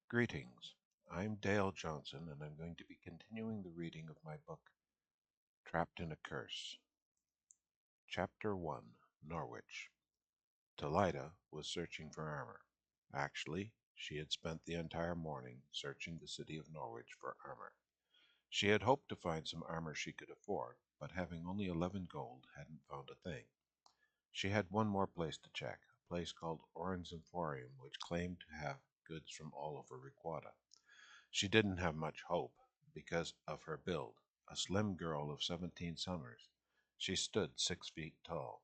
Greetings. I'm Dale Johnson, and I'm going to be continuing the reading of my book, Trapped in a Curse. Chapter 1, Norwich. Talida was searching for armor. Actually, she had spent the entire morning searching the city of Norwich for armor. She had hoped to find some armor she could afford, but having only 11 gold, hadn't found a thing. She had one more place to check, a place called Oren's Emporium, which claimed to have goods from all over Riquada. She didn't have much hope because of her build, a slim girl of 17 summers. She stood 6 feet tall,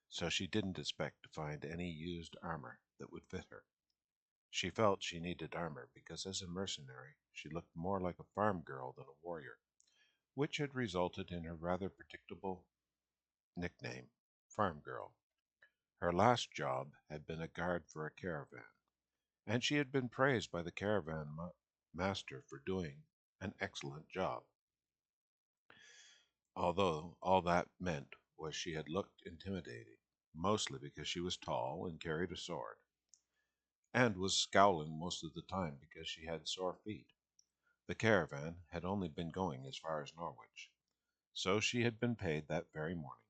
so she didn't expect to find any used armor that would fit her. She felt she needed armor because as a mercenary she looked more like a farm girl than a warrior, which had resulted in her rather predictable nickname, Farm Girl. Her last job had been a guard for a caravan, and she had been praised by the caravan master for doing an excellent job, although all that meant was she had looked intimidating, mostly because she was tall and carried a sword, and was scowling most of the time because she had sore feet. The caravan had only been going as far as Norwich, so she had been paid that very morning,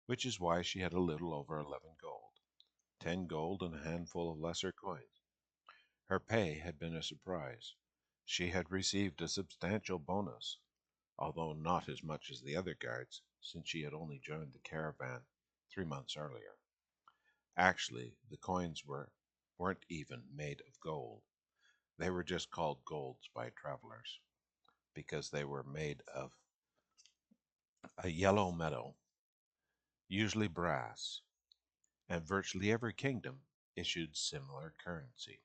which is why she had a little over 11 gold, 10 gold and a handful of lesser coins. Her pay had been a surprise. She had received a substantial bonus, although not as much as the other guards, since she had only joined the caravan 3 months earlier. Actually, the coins weren't even made of gold. They were just called golds by travelers, because they were made of a yellow metal, usually brass, and virtually every kingdom issued similar currency.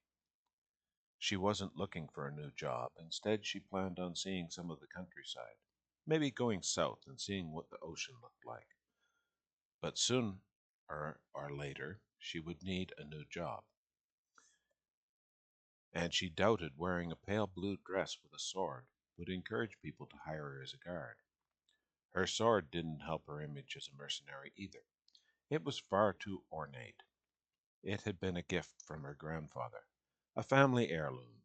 She wasn't looking for a new job. Instead, she planned on seeing some of the countryside, maybe going south and seeing what the ocean looked like. But soon or later, she would need a new job, and she doubted wearing a pale blue dress with a sword would encourage people to hire her as a guard. Her sword didn't help her image as a mercenary either. It was far too ornate. It had been a gift from her grandfather, a family heirloom.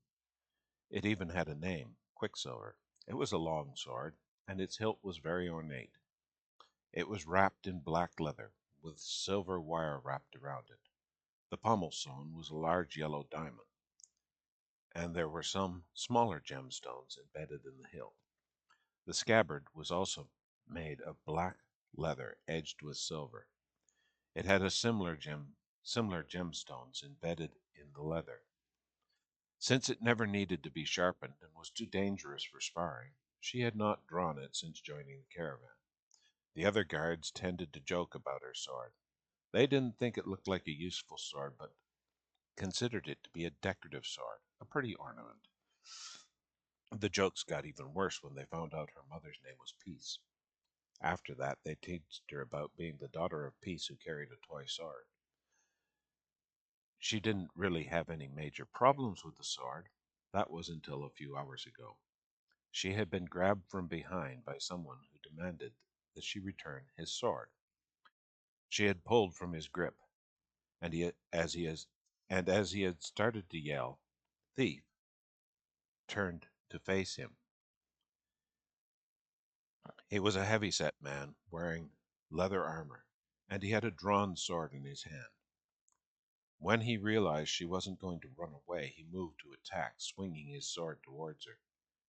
It even had a name, Quicksilver. It was a long sword, and its hilt was very ornate. It was wrapped in black leather, with silver wire wrapped around it. The pommel stone was a large yellow diamond, and there were some smaller gemstones embedded in the hilt. The scabbard was also made of black leather edged with silver. It had a similar gemstones embedded in the leather. Since it never needed to be sharpened and was too dangerous for sparring, she had not drawn it since joining the caravan. The other guards tended to joke about her sword. They didn't think it looked like a useful sword, but considered it to be a decorative sword, a pretty ornament. The jokes got even worse when they found out her mother's name was Peace. After that, they teased her about being the daughter of Peace who carried a toy sword. She didn't really have any major problems with the sword. That was until a few hours ago. She had been grabbed from behind by someone who demanded that she return his sword. She had pulled from his grip, and as he had started to yell, "Thief!" turned to face him. He was a heavy-set man, wearing leather armor, and he had a drawn sword in his hand. When he realized she wasn't going to run away, he moved to attack, swinging his sword towards her.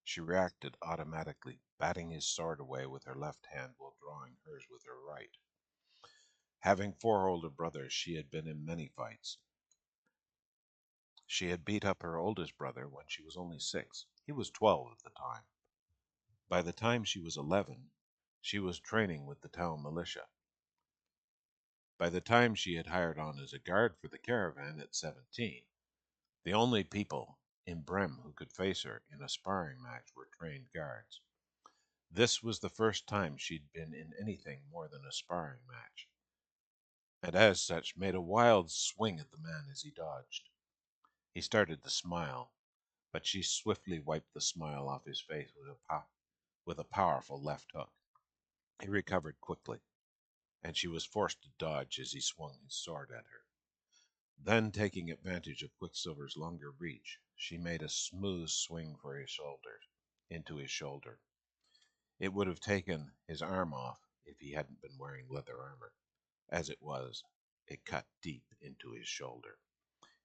She reacted automatically, batting his sword away with her left hand while drawing hers with her right. Having 4 older brothers, she had been in many fights. She had beat up her oldest brother when she was only 6. He was 12 at the time. By the time she was 11, she was training with the town militia. By the time she had hired on as a guard for the caravan at 17, the only people in Brem who could face her in a sparring match were trained guards. This was the first time she'd been in anything more than a sparring match, and as such made a wild swing at the man as he dodged. He started to smile, but she swiftly wiped the smile off his face with a powerful left hook. He recovered quickly, and she was forced to dodge as he swung his sword at her. Then, taking advantage of Quicksilver's longer reach, she made a smooth swing for his shoulder, into his shoulder. It would have taken his arm off if he hadn't been wearing leather armor. As it was, it cut deep into his shoulder.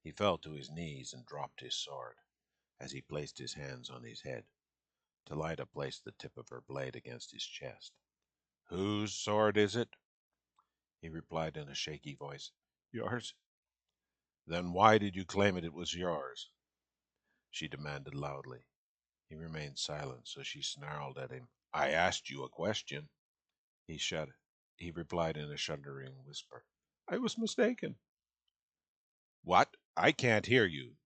He fell to his knees and dropped his sword. As he placed his hands on his head, Talida placed the tip of her blade against his chest. "Whose sword is it?" he replied in a shaky voice. "Yours." "Then why did you claim it was yours?" she demanded loudly. He remained silent, so she snarled at him. "I asked you a question." He shuddered. He replied in a shuddering whisper. "I was mistaken." "What? I can't hear you,"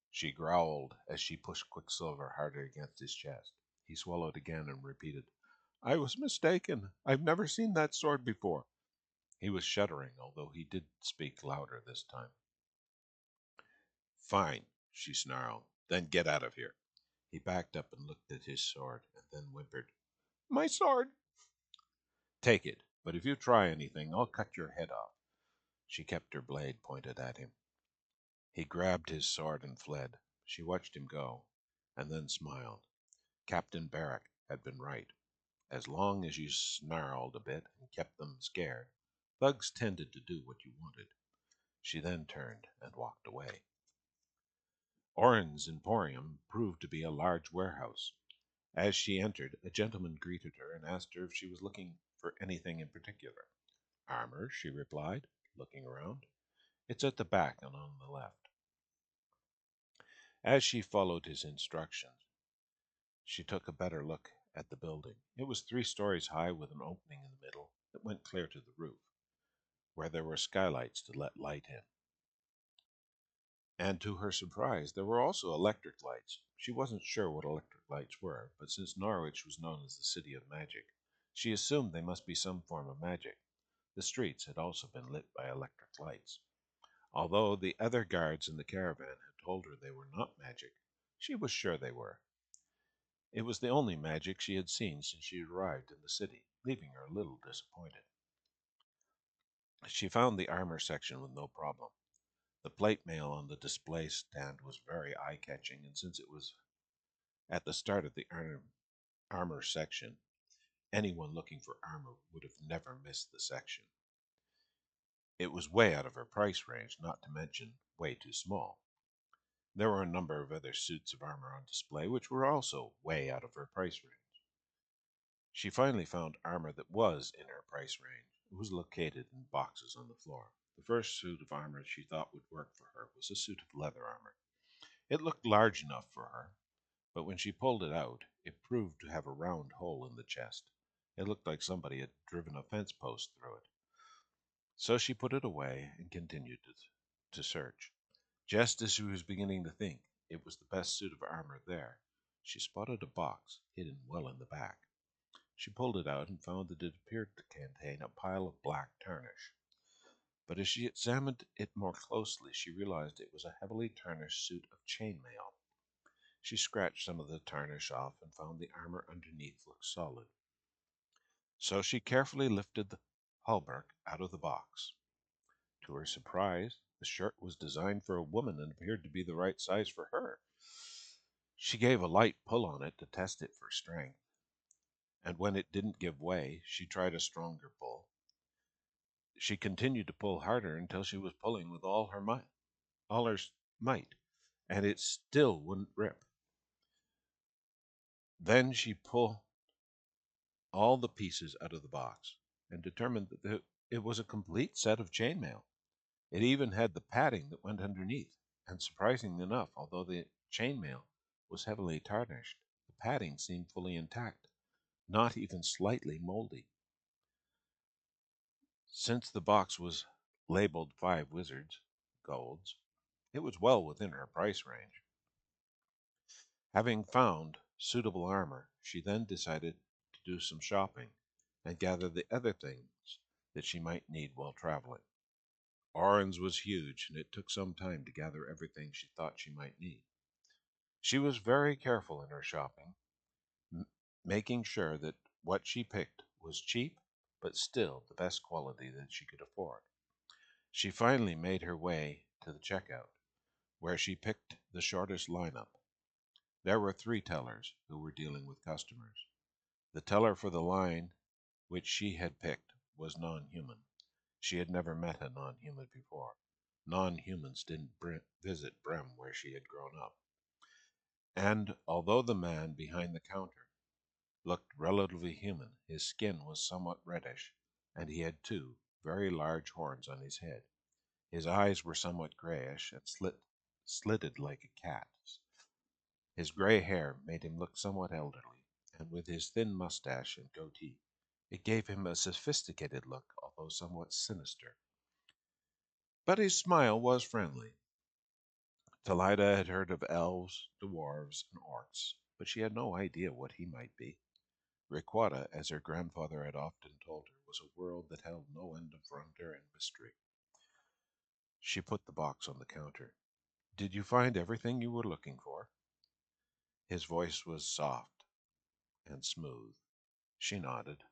she growled as she pushed Quicksilver harder against his chest. He swallowed again and repeated, "I was mistaken. I've never seen that sword before." He was shuddering, although he did speak louder this time. "Fine," she snarled. "Then get out of here." He backed up and looked at his sword, and then whimpered, "My sword!" "Take it, but if you try anything, I'll cut your head off." She kept her blade pointed at him. He grabbed his sword and fled. She watched him go, and then smiled. Captain Barrack had been right. As long as you snarled a bit and kept them scared, thugs tended to do what you wanted. She then turned and walked away. Oren's emporium proved to be a large warehouse. As she entered, a gentleman greeted her and asked her if she was looking for anything in particular. "Armor," she replied, looking around. "It's at the back and on the left." As she followed his instructions, she took a better look at the building. It was 3 stories high with an opening in the middle that went clear to the roof, where there were skylights to let light in. And to her surprise, there were also electric lights. She wasn't sure what electric lights were, but since Norwich was known as the City of Magic, she assumed they must be some form of magic. The streets had also been lit by electric lights. Although the other guards in the caravan had told her they were not magic, she was sure they were. It was the only magic she had seen since she arrived in the city, leaving her a little disappointed. She found the armor section with no problem. The plate mail on the display stand was very eye-catching, and since it was at the start of the armor section, anyone looking for armor would have never missed the section. It was way out of her price range, not to mention way too small. There were a number of other suits of armor on display, which were also way out of her price range. She finally found armor that was in her price range. It was located in boxes on the floor. The first suit of armor she thought would work for her was a suit of leather armor. It looked large enough for her, but when she pulled it out, it proved to have a round hole in the chest. It looked like somebody had driven a fence post through it. So she put it away and continued to search. Just as she was beginning to think it was the best suit of armor there, she spotted a box hidden well in the back. She pulled it out and found that it appeared to contain a pile of black tarnish. But as she examined it more closely, she realized it was a heavily tarnished suit of chainmail. She scratched some of the tarnish off and found the armor underneath looked solid. So she carefully lifted the hauberk out of the box. To her surprise, the shirt was designed for a woman and appeared to be the right size for her. She gave a light pull on it to test it for strength, and when it didn't give way, she tried a stronger pull. She continued to pull harder until she was pulling with all her might, and it still wouldn't rip. Then she pulled all the pieces out of the box and determined that it was a complete set of chainmail. It even had the padding that went underneath, and surprisingly enough, although the chainmail was heavily tarnished, the padding seemed fully intact, not even slightly moldy. Since the box was labeled 5 wizards, golds, it was well within her price range. Having found suitable armor, she then decided to do some shopping and gather the other things that she might need while traveling. Oren's was huge, and it took some time to gather everything she thought she might need. She was very careful in her shopping, making sure that what she picked was cheap, but still the best quality that she could afford. She finally made her way to the checkout, where she picked the shortest lineup. There were 3 tellers who were dealing with customers. The teller for the line which she had picked was non-human. She had never met a non-human before. Non-humans didn't visit Brem where she had grown up. And although the man behind the counter looked relatively human, his skin was somewhat reddish, and he had 2 very large horns on his head. His eyes were somewhat grayish and slitted like a cat's. His gray hair made him look somewhat elderly, and with his thin mustache and goatee, it gave him a sophisticated look, although somewhat sinister. But his smile was friendly. Talida had heard of elves, dwarves, and orcs, but she had no idea what he might be. Requata, as her grandfather had often told her, was a world that held no end of wonder and mystery. She put the box on the counter. "Did you find everything you were looking for?" His voice was soft and smooth. She nodded.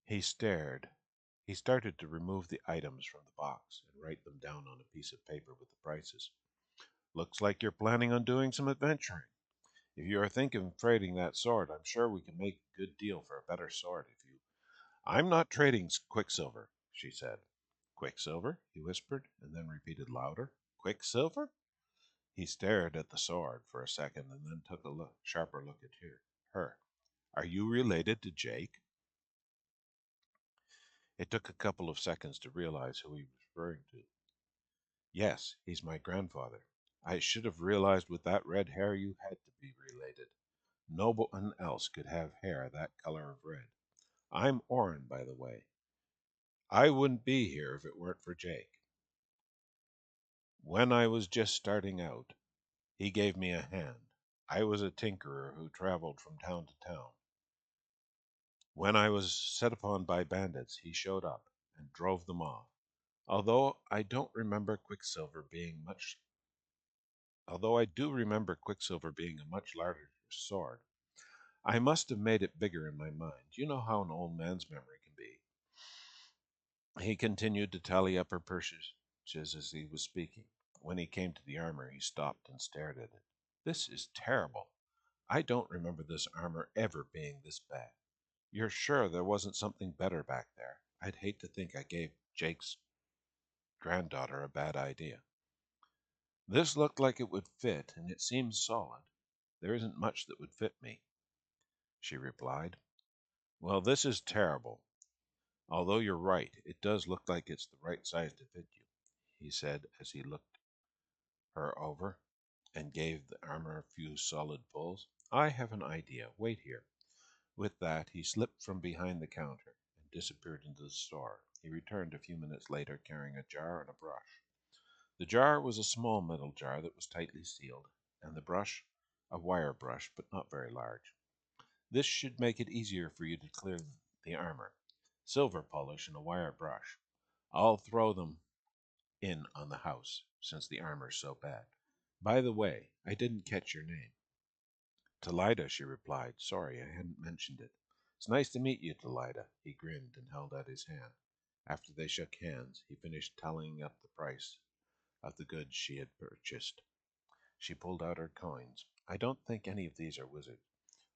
He stared. He started to remove the items from the box and write them down on a piece of paper with the prices. "Looks like you're planning on doing some adventuring. If you are thinking of trading that sword, I'm sure we can make a good deal for a better sword if you—" "I'm not trading quicksilver," she said. "Quicksilver?" he whispered, and then repeated louder. "Quicksilver?" He stared at the sword for a second and then took a sharper look at her. "Are you related to Jake?" It took a couple of seconds to realize who he was referring to. "Yes, he's my grandfather. I should have realized with that red hair you had to be related. No one else could have hair that color of red. I'm Orin, by the way. I wouldn't be here if it weren't for Jake. When I was just starting out, he gave me a hand. I was a tinkerer who traveled from town to town. When I was set upon by bandits, he showed up and drove them off. Although I don't remember Quicksilver being much Although I do remember Quicksilver being a much larger sword, I must have made it bigger in my mind. You know how an old man's memory can be." He continued to tally up her purchases as he was speaking. When he came to the armor, he stopped and stared at it. "This is terrible. I don't remember this armor ever being this bad. You're sure there wasn't something better back there? I'd hate to think I gave Jake's granddaughter a bad idea." "This looked like it would fit, and it seems solid. There isn't much that would fit me," she replied. "Well, this is terrible. Although you're right, it does look like it's the right size to fit you," he said as he looked her over and gave the armor a few solid pulls. "I have an idea. Wait here." With that, he slipped from behind the counter and disappeared into the store. He returned a few minutes later carrying a jar and a brush. The jar was a small metal jar that was tightly sealed, and the brush a wire brush, but not very large. "This should make it easier for you to clear the armor. Silver polish and a wire brush. I'll throw them in on the house, since the armor's so bad. By the way, I didn't catch your name." "Talida," she replied. "Sorry, I hadn't mentioned it." "It's nice to meet you, Talida." He grinned and held out his hand. After they shook hands, he finished tallying up the price of the goods she had purchased. She pulled out her coins. "I don't think any of these are wizards."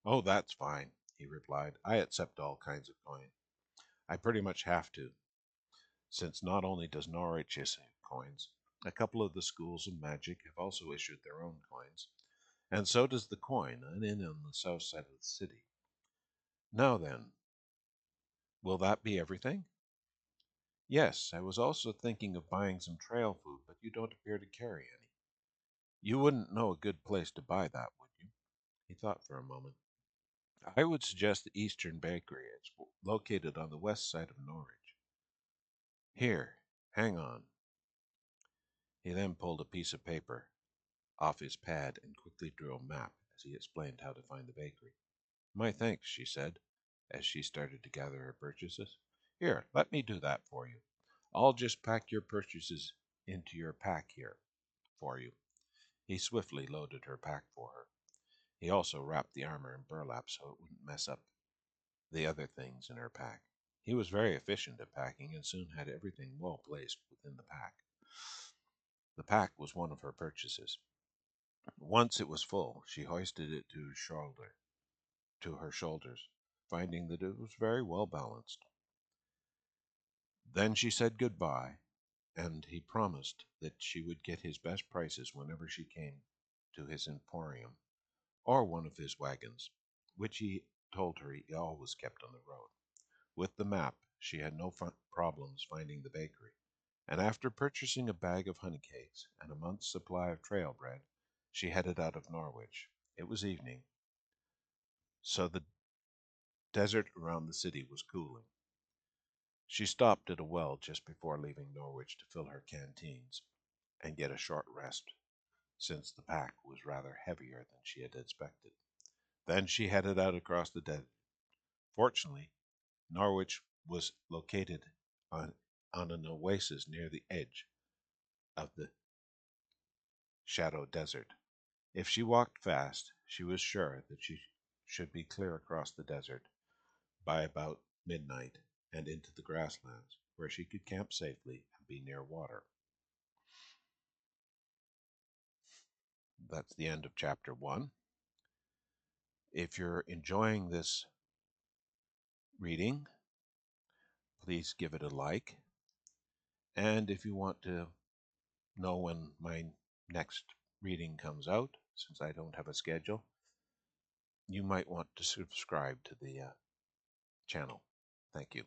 "Oh, that's fine," he replied. "I accept all kinds of coin. I pretty much have to, since not only does Norwich issue coins, a couple of the schools of magic have also issued their own coins, and so does the coin, an inn on the south side of the city. Now then, will that be everything?" "Yes, I was also thinking of buying some trail food, but you don't appear to carry any. You wouldn't know a good place to buy that, would you?" He thought for a moment. "I would suggest the Eastern Bakery. It's located on the west side of Norwich. Here, hang on." He then pulled a piece of paper off his pad and quickly drew a map as he explained how to find the bakery. "My thanks," she said, as she started to gather her purchases. "Here, let me do that for you. I'll just pack your purchases into your pack here for you." He swiftly loaded her pack for her. He also wrapped the armor in burlap so it wouldn't mess up the other things in her pack. He was very efficient at packing and soon had everything well placed within the pack. The pack was one of her purchases. Once it was full, she hoisted it to her shoulders, finding that it was very well balanced. Then she said goodbye, and he promised that she would get his best prices whenever she came to his emporium, or one of his wagons, which he told her he always kept on the road. With the map, she had no problems finding the bakery, and after purchasing a bag of honey cakes and a month's supply of trail bread, she headed out of Norwich. It was evening, so the desert around the city was cooling. She stopped at a well just before leaving Norwich to fill her canteens and get a short rest, since the pack was rather heavier than she had expected. Then she headed out across the desert. Fortunately, Norwich was located on an oasis near the edge of the Shadow Desert. If she walked fast, she was sure that she should be clear across the desert by about midnight and into the grasslands, where she could camp safely and be near water. That's the end of chapter 1. If you're enjoying this reading, please give it a like. And if you want to know when my next reading comes out, since I don't have a schedule, you might want to subscribe to the channel. Thank you.